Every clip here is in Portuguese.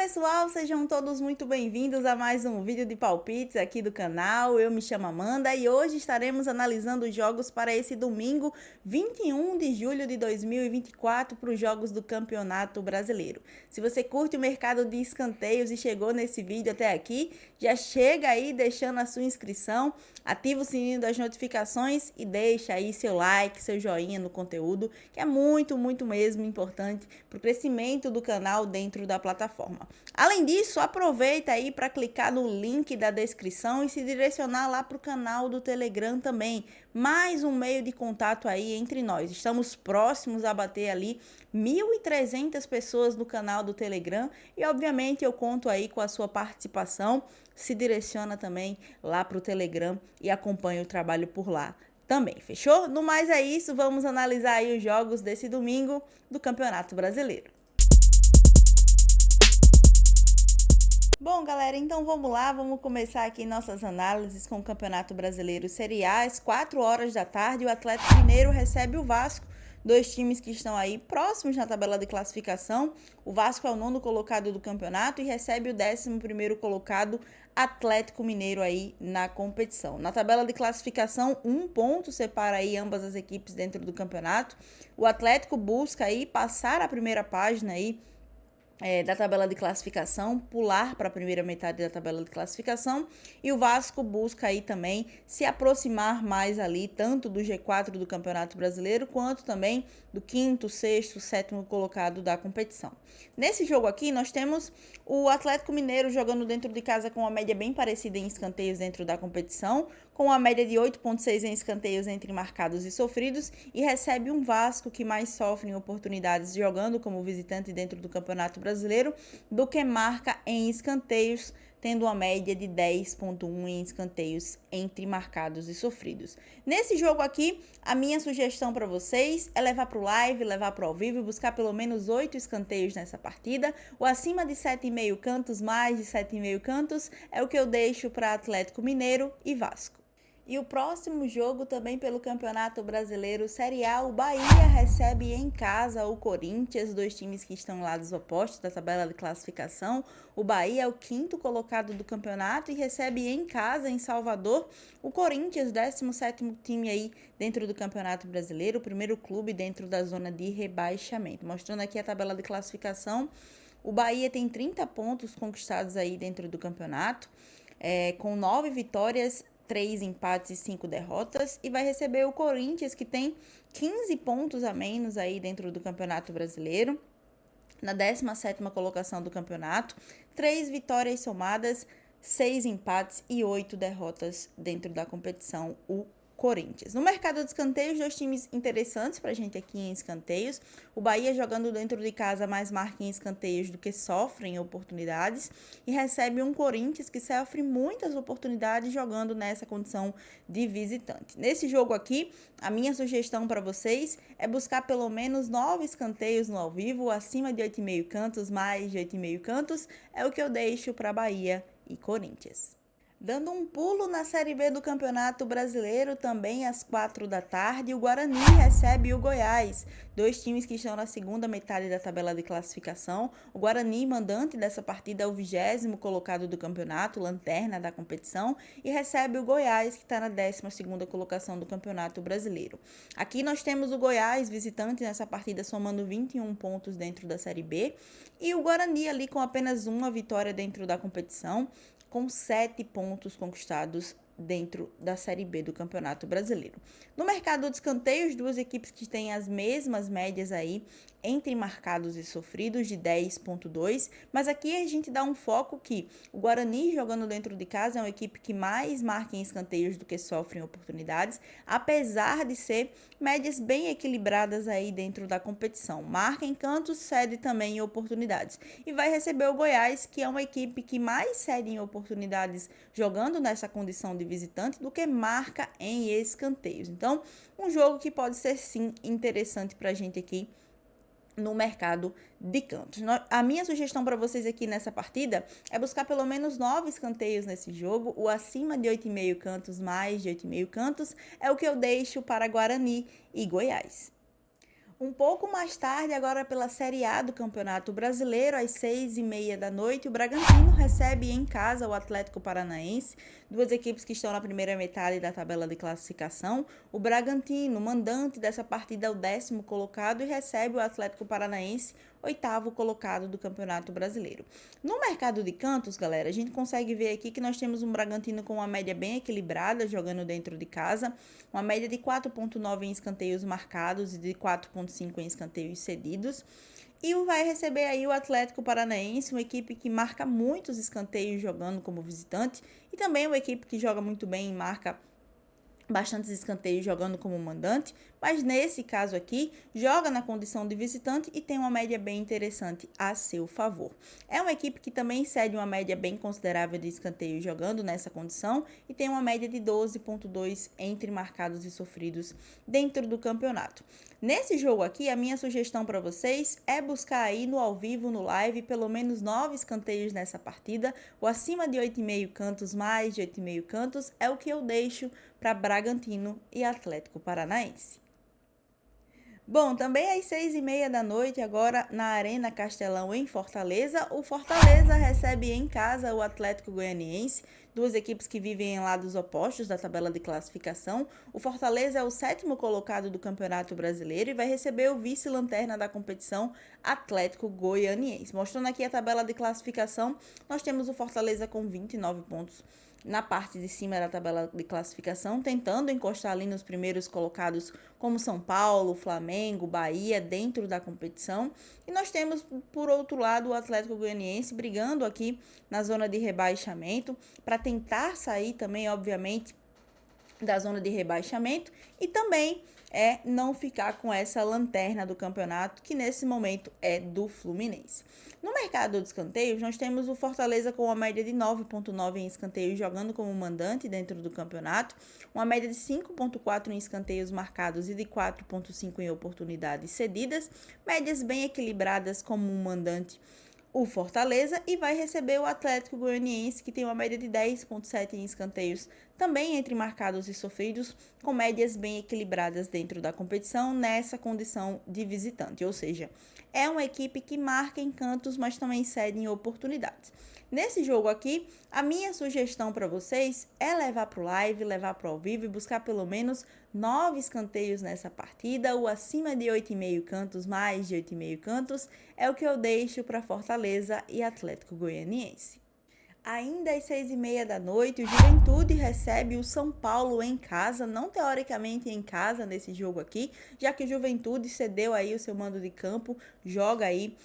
pessoal, sejam todos muito bem-vindos a mais um vídeo de palpites aqui do canal. Eu me chamo Amanda e hoje estaremos analisando os jogos para esse domingo 21 de julho de 2024 para os jogos do Campeonato Brasileiro. Se você curte o mercado de escanteios e chegou nesse vídeo até aqui, já chega aí deixando a sua inscrição, ativa o sininho das notificações e deixa aí seu like, seu joinha no conteúdo, que é muito mesmo importante para o crescimento do canal dentro da plataforma. Além disso, aproveita aí para clicar no link da descrição e se direcionar lá para o canal do Telegram também. Mais um meio de contato aí entre nós. Estamos próximos a bater ali 1.300 pessoas no canal do Telegram e obviamente eu conto aí com a sua participação. Se direciona também lá para o Telegram e acompanha o trabalho por lá também, fechou? No mais é isso, vamos analisar aí os jogos desse domingo do Campeonato Brasileiro. Bom, galera, então vamos lá, vamos começar aqui nossas análises com o Campeonato Brasileiro Série A. Às 4 horas da tarde, o Atlético Mineiro recebe o Vasco, dois times que estão aí próximos na tabela de classificação. O Vasco é o 9º colocado do campeonato e recebe o 11º colocado Atlético Mineiro aí na competição. Na tabela de classificação, 1 ponto separa aí ambas as equipes dentro do campeonato. O Atlético busca aí passar a primeira página aí da tabela de classificação, pular para a primeira metade da tabela de classificação, e o Vasco busca aí também se aproximar mais ali, tanto do G4 do Campeonato Brasileiro, quanto também do 5º, 6º, 7º colocado da competição. Nesse jogo aqui, nós temos o Atlético Mineiro jogando dentro de casa com uma média bem parecida em escanteios dentro da competição, com uma média de 8,6 em escanteios entre marcados e sofridos, e recebe um Vasco que mais sofre em oportunidades jogando como visitante dentro do Campeonato Brasileiro do que marca em escanteios, tendo uma média de 10,1 em escanteios entre marcados e sofridos. Nesse jogo aqui, a minha sugestão para vocês é levar para o live, levar para o ao vivo e buscar pelo menos 8 escanteios nessa partida. O acima de 7,5 cantos, mais de 7,5 cantos, é o que eu deixo para Atlético Mineiro e Vasco. E o próximo jogo também pelo Campeonato Brasileiro Série A, o Bahia recebe em casa o Corinthians, dois times que estão lados opostos da tabela de classificação. O Bahia é o 5º colocado do campeonato e recebe em casa, em Salvador, o Corinthians, 17º time aí dentro do Campeonato Brasileiro, o primeiro clube dentro da zona de rebaixamento. Mostrando aqui a tabela de classificação, o Bahia tem 30 pontos conquistados aí dentro do campeonato, com 9 vitórias, 3 empates e 5 derrotas, e vai receber o Corinthians, que tem 15 pontos a menos aí dentro do Campeonato Brasileiro, na 17ª colocação do campeonato, 3 vitórias somadas, 6 empates e 8 derrotas dentro da competição, o Corinthians. No mercado de escanteios, dois times interessantes para a gente aqui em escanteios. O Bahia jogando dentro de casa mais marca em escanteios do que sofre em oportunidades e recebe um Corinthians que sofre muitas oportunidades jogando nessa condição de visitante. Nesse jogo aqui, a minha sugestão para vocês é buscar pelo menos 9 escanteios no ao vivo, acima de 8,5 cantos, mais de 8,5 cantos, é o que eu deixo para Bahia e Corinthians. Dando um pulo na Série B do Campeonato Brasileiro, também às 4 da tarde, o Guarani recebe o Goiás, dois times que estão na segunda metade da tabela de classificação. O Guarani, mandante dessa partida, é o 20º colocado do campeonato, lanterna da competição, e recebe o Goiás, que está na 12ª colocação do Campeonato Brasileiro. Aqui nós temos o Goiás, visitante nessa partida, somando 21 pontos dentro da Série B, e o Guarani ali com apenas uma vitória dentro da competição, com 7 pontos conquistados dentro da Série B do Campeonato Brasileiro. No mercado de escanteios, duas equipes que têm as mesmas médias aí entre marcados e sofridos de 10,2, mas aqui a gente dá um foco que o Guarani jogando dentro de casa é uma equipe que mais marca em escanteios do que sofre em oportunidades, apesar de ser médias bem equilibradas aí dentro da competição. Marca em cantos, cede também em oportunidades. E vai receber o Goiás, que é uma equipe que mais cede em oportunidades jogando nessa condição de visitante do que marca em escanteios. Então, um jogo que pode ser sim interessante para a gente aqui no mercado de cantos. A minha sugestão para vocês aqui nessa partida é buscar pelo menos 9 escanteios nesse jogo. O acima de 8,5 cantos, mais de 8,5 cantos, é o que eu deixo para Guarani e Goiás. Um pouco mais tarde, agora pela Série A do Campeonato Brasileiro, às 6h30 da noite, o Bragantino recebe em casa o Atlético Paranaense, duas equipes que estão na primeira metade da tabela de classificação. O Bragantino, mandante dessa partida, é o 10º colocado e recebe o Atlético Paranaense, 8º colocado do Campeonato Brasileiro. No mercado de cantos, galera, a gente consegue ver aqui que nós temos um Bragantino com uma média bem equilibrada, jogando dentro de casa, uma média de 4,9 em escanteios marcados e de 4,5 em escanteios cedidos. E vai receber aí o Atlético Paranaense, uma equipe que marca muitos escanteios jogando como visitante e também uma equipe que joga muito bem e marca bastantes escanteios jogando como mandante, mas nesse caso aqui, joga na condição de visitante e tem uma média bem interessante a seu favor. É uma equipe que também cede uma média bem considerável de escanteios jogando nessa condição e tem uma média de 12,2 entre marcados e sofridos dentro do campeonato. Nesse jogo aqui, a minha sugestão para vocês é buscar aí no ao vivo, no live, pelo menos 9 escanteios nessa partida, ou acima de 8,5 cantos, mais de 8,5 cantos, é o que eu deixo para Bragantino e Atlético Paranaense. Bom, também às 6h30 da noite, agora na Arena Castelão, em Fortaleza, o Fortaleza recebe em casa o Atlético Goianiense, duas equipes que vivem em lados opostos da tabela de classificação. O Fortaleza é o 7º colocado do Campeonato Brasileiro e vai receber o vice-lanterna da competição, Atlético Goianiense. Mostrando aqui a tabela de classificação, nós temos o Fortaleza com 29 pontos na parte de cima da tabela de classificação, tentando encostar ali nos primeiros colocados, como São Paulo, Flamengo, Bahia, dentro da competição. E nós temos, por outro lado, o Atlético Goianiense brigando aqui na zona de rebaixamento, para tentar sair também, obviamente, da zona de rebaixamento e também não ficar com essa lanterna do campeonato, que nesse momento é do Fluminense. No mercado de escanteios, nós temos o Fortaleza com uma média de 9,9 em escanteios, jogando como mandante dentro do campeonato, uma média de 5,4 em escanteios marcados e de 4,5 em oportunidades cedidas, médias bem equilibradas como um mandante o Fortaleza, e vai receber o Atlético Goianiense, que tem uma média de 10,7 em escanteios, também entre marcados e sofridos, com médias bem equilibradas dentro da competição, nessa condição de visitante, ou seja, é uma equipe que marca em cantos, mas também cede em oportunidades. Nesse jogo aqui, a minha sugestão para vocês é levar para o live, levar para o ao vivo e buscar pelo menos 9 escanteios nessa partida, ou acima de 8,5 cantos, mais de 8,5 cantos, é o que eu deixo para Fortaleza e Atlético Goianiense. Ainda às 6h30 da noite, o Juventude recebe o São Paulo em casa, não teoricamente em casa nesse jogo aqui, já que o Juventude cedeu aí o seu mando de campo, joga aí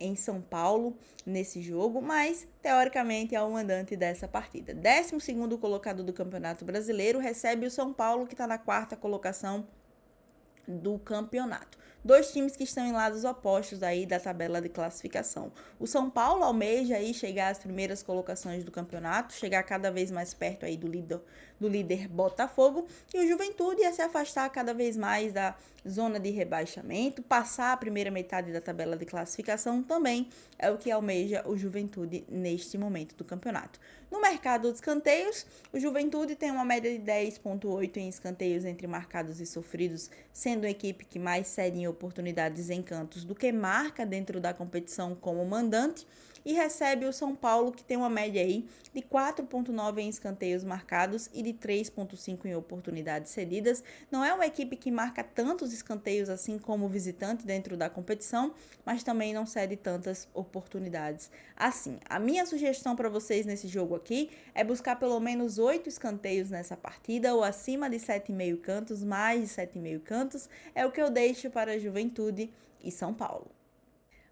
em São Paulo nesse jogo, mas teoricamente é o mandante dessa partida. 12º colocado do Campeonato Brasileiro recebe o São Paulo, que está na 4ª colocação do campeonato. Dois times que estão em lados opostos aí da tabela de classificação. O São Paulo almeja aí chegar às primeiras colocações do campeonato, chegar cada vez mais perto aí do líder Botafogo, e o Juventude ia se afastar cada vez mais da zona de rebaixamento, passar a primeira metade da tabela de classificação também é o que almeja o Juventude neste momento do campeonato. No mercado de escanteios, o Juventude tem uma média de 10,8 em escanteios entre marcados e sofridos, sendo a equipe que mais cede em oportunidades em cantos do que marca dentro da competição como mandante, e recebe o São Paulo, que tem uma média aí de 4,9 em escanteios marcados e de 3,5 em oportunidades cedidas. Não é uma equipe que marca tantos escanteios assim como visitante dentro da competição, mas também não cede tantas oportunidades assim. A minha sugestão para vocês nesse jogo aqui é buscar pelo menos 8 escanteios nessa partida, ou acima de 7,5 cantos, mais de 7,5 cantos, é o que eu deixo para a Juventude e São Paulo.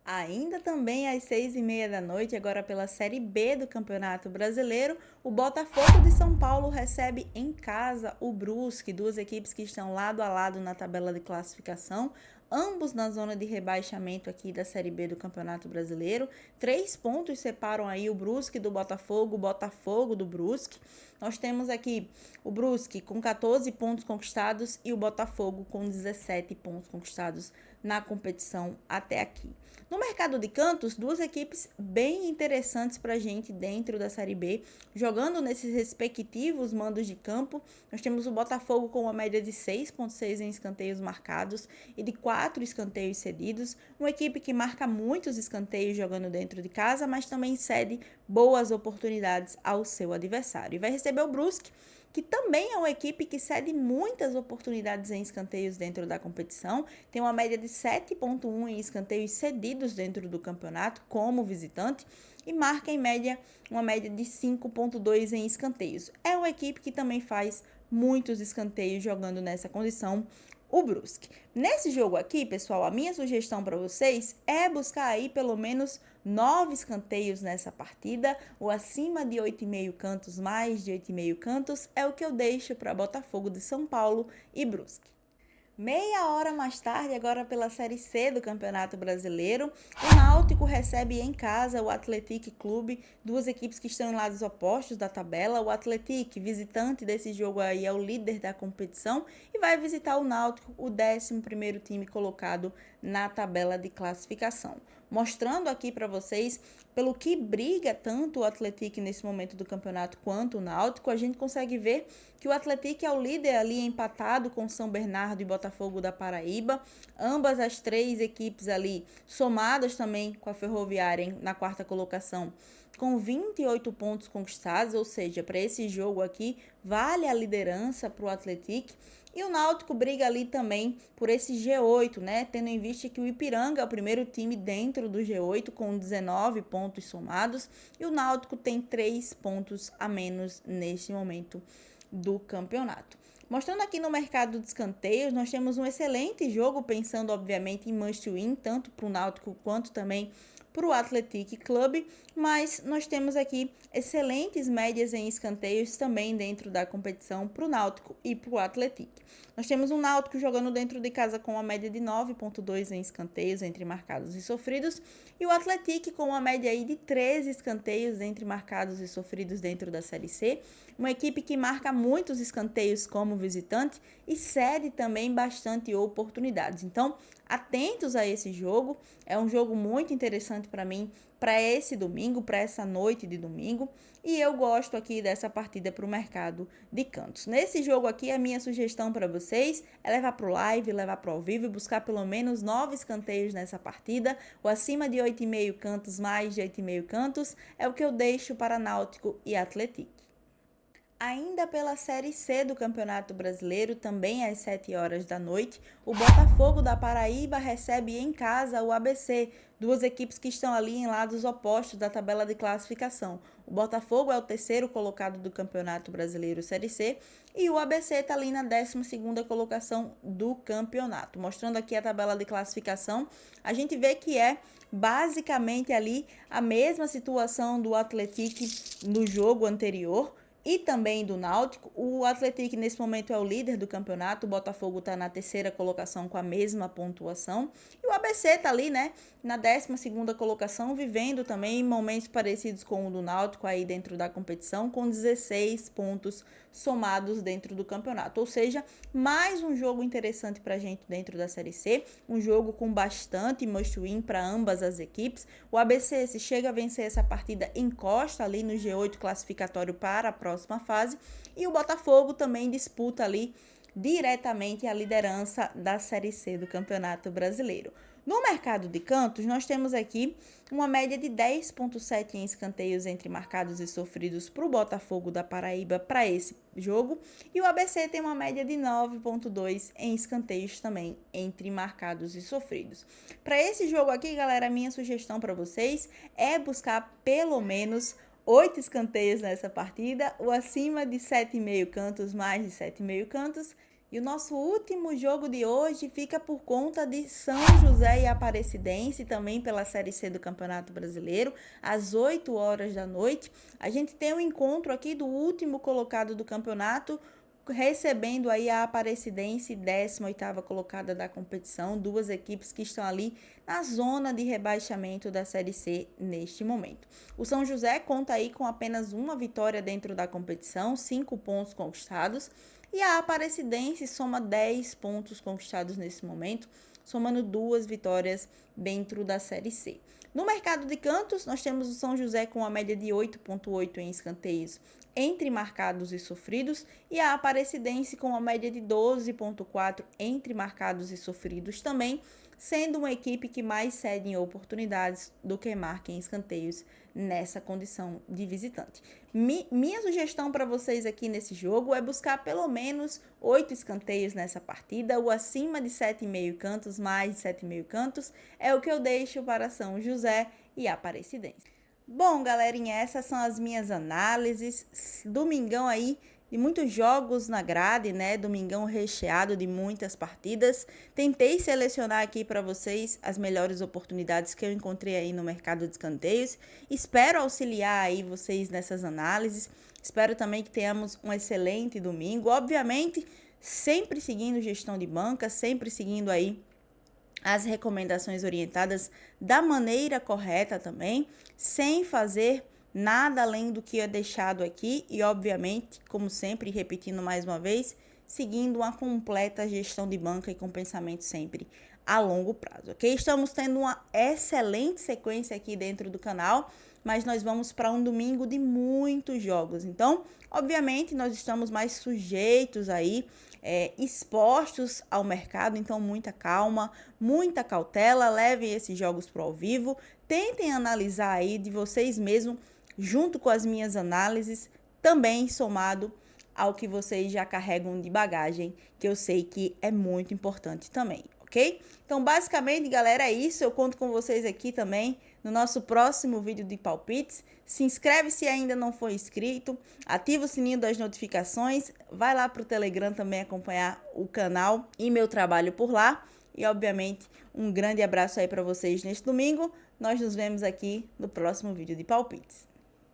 Ainda também às 6h30 da noite, agora pela Série B do Campeonato Brasileiro, o Botafogo de São Paulo recebe em casa o Brusque, duas equipes que estão lado a lado na tabela de classificação, ambos na zona de rebaixamento aqui da Série B do Campeonato Brasileiro. 3 pontos separam aí o Brusque do Botafogo, o Botafogo do Brusque. Nós temos aqui o Brusque com 14 pontos conquistados e o Botafogo com 17 pontos conquistados na competição até aqui. No mercado de cantos, duas equipes bem interessantes para a gente dentro da Série B, jogando nesses respectivos mandos de campo. Nós temos o Botafogo com uma média de 6,6 em escanteios marcados e de 4 escanteios cedidos. Uma equipe que marca muitos escanteios jogando dentro de casa, mas também cede boas oportunidades ao seu adversário. E vai receber o Brusque, que também é uma equipe que cede muitas oportunidades em escanteios dentro da competição, tem uma média de 7,1 em escanteios cedidos dentro do campeonato como visitante e marca em média uma média de 5,2 em escanteios. É uma equipe que também faz muitos escanteios jogando nessa condição, o Brusque. Nesse jogo aqui, pessoal, a minha sugestão para vocês é buscar aí pelo menos 9 escanteios nessa partida, ou acima de 8,5 cantos, mais de 8,5 cantos, é o que eu deixo para Botafogo de São Paulo e Brusque. Meia hora mais tarde, agora pela Série C do Campeonato Brasileiro, o Náutico recebe em casa o Atlético Clube, duas equipes que estão em lados opostos da tabela. O Atlético, visitante desse jogo aí, é o líder da competição e vai visitar o Náutico, o 11º time colocado na tabela de classificação. Mostrando aqui para vocês pelo que briga tanto o Atlético nesse momento do campeonato quanto o Náutico, a gente consegue ver que o Atlético é o líder ali empatado com São Bernardo e Botafogo da Paraíba, ambas as três equipes ali somadas também com a Ferroviária na quarta colocação, com 28 pontos conquistados, ou seja, para esse jogo aqui vale a liderança para o Atlético. E o Náutico briga ali também por esse G8, né? Tendo em vista que o Ipiranga é o primeiro time dentro do G8 com 19 pontos somados e o Náutico tem 3 pontos a menos neste momento do campeonato. Mostrando aqui no mercado de escanteios, nós temos um excelente jogo, pensando obviamente em must win, tanto para o Náutico quanto também para o Athletic Club, mas nós temos aqui excelentes médias em escanteios também dentro da competição para o Náutico e para o Athletic. Nós temos um Náutico jogando dentro de casa com uma média de 9,2 em escanteios entre marcados e sofridos, e o Athletic com uma média aí de 13 escanteios entre marcados e sofridos dentro da Série C, uma equipe que marca muitos escanteios como visitante e cede também bastante oportunidades. Então, atentos a esse jogo, é um jogo muito interessante para mim, para esse domingo, para essa noite de domingo, e eu gosto aqui dessa partida para o mercado de cantos. Nesse jogo aqui, a minha sugestão para vocês é levar para o live, levar para o ao vivo e buscar pelo menos 9 escanteios nessa partida, ou acima de 8,5 cantos, mais de 8,5 cantos, é o que eu deixo para Náutico e Atlético. Ainda pela Série C do Campeonato Brasileiro, também às 7 horas da noite, o Botafogo da Paraíba recebe em casa o ABC, duas equipes que estão ali em lados opostos da tabela de classificação. O Botafogo é o terceiro colocado do Campeonato Brasileiro Série C e o ABC está ali na 12ª colocação do campeonato. Mostrando aqui a tabela de classificação, a gente vê que é basicamente ali a mesma situação do Atlético no jogo anterior, e também do Náutico. O Atlético nesse momento é o líder do campeonato, o Botafogo está na 3ª colocação com a mesma pontuação e o ABC está ali, né, na 12ª colocação, vivendo também momentos parecidos com o do Náutico aí dentro da competição, com 16 pontos somados dentro do campeonato, ou seja, mais um jogo interessante para a gente dentro da Série C, um jogo com bastante must win para ambas as equipes. O ABC, se chega a vencer essa partida, encosta ali no G8 classificatório para a próxima fase, e o Botafogo também disputa ali diretamente a liderança da Série C do Campeonato Brasileiro. No mercado de cantos, nós temos aqui uma média de 10,7 em escanteios entre marcados e sofridos para o Botafogo da Paraíba para esse jogo, e o ABC tem uma média de 9,2 em escanteios também entre marcados e sofridos. Para esse jogo aqui, galera, a minha sugestão para vocês é buscar pelo menos 8 escanteios nessa partida, ou acima de 7,5 cantos, mais de 7,5 cantos. E o nosso último jogo de hoje fica por conta de São José e Aparecidense, também pela Série C do Campeonato Brasileiro, às 8 horas da noite. A gente tem um encontro aqui do último colocado do campeonato, recebendo aí a Aparecidense, 18ª colocada da competição, duas equipes que estão ali na zona de rebaixamento da Série C neste momento. O São José conta aí com apenas uma vitória dentro da competição, 5 pontos conquistados, e a Aparecidense soma 10 pontos conquistados nesse momento, somando 2 vitórias dentro da Série C. No mercado de cantos, nós temos o São José com uma média de 8,8 em escanteios entre marcados e sofridos, e a Aparecidense com uma média de 12,4 entre marcados e sofridos também, sendo uma equipe que mais cede em oportunidades do que marca em escanteios nessa condição de visitante. Minha sugestão para vocês aqui nesse jogo é buscar pelo menos 8 escanteios nessa partida, ou acima de 7,5 cantos, mais de 7,5 cantos, é o que eu deixo para São José e Aparecidense. Bom, galerinha, essas são as minhas análises. Domingão aí de muitos jogos na grade, né? Domingão recheado de muitas partidas. Tentei selecionar aqui para vocês as melhores oportunidades que eu encontrei aí no mercado de escanteios. Espero auxiliar aí vocês nessas análises. Espero também que tenhamos um excelente domingo. Obviamente, sempre seguindo gestão de banca, sempre seguindo aí as recomendações orientadas da maneira correta também, sem fazer nada além do que é deixado aqui e, obviamente, como sempre, repetindo mais uma vez, seguindo uma completa gestão de banca e com pensamento sempre a longo prazo, ok? Estamos tendo uma excelente sequência aqui dentro do canal, mas nós vamos para um domingo de muitos jogos. Então, obviamente, nós estamos mais sujeitos aí, expostos ao mercado, então muita calma, muita cautela, levem esses jogos para o ao vivo, tentem analisar aí de vocês mesmos, junto com as minhas análises, também somado ao que vocês já carregam de bagagem, que eu sei que é muito importante também, ok? Então, basicamente, galera, é isso. Eu conto com vocês aqui também no nosso próximo vídeo de palpites. Se inscreve se ainda não for inscrito, ativa o sininho das notificações, vai lá para o Telegram também acompanhar o canal e meu trabalho por lá. E, obviamente, um grande abraço aí para vocês neste domingo. Nós nos vemos aqui no próximo vídeo de palpites.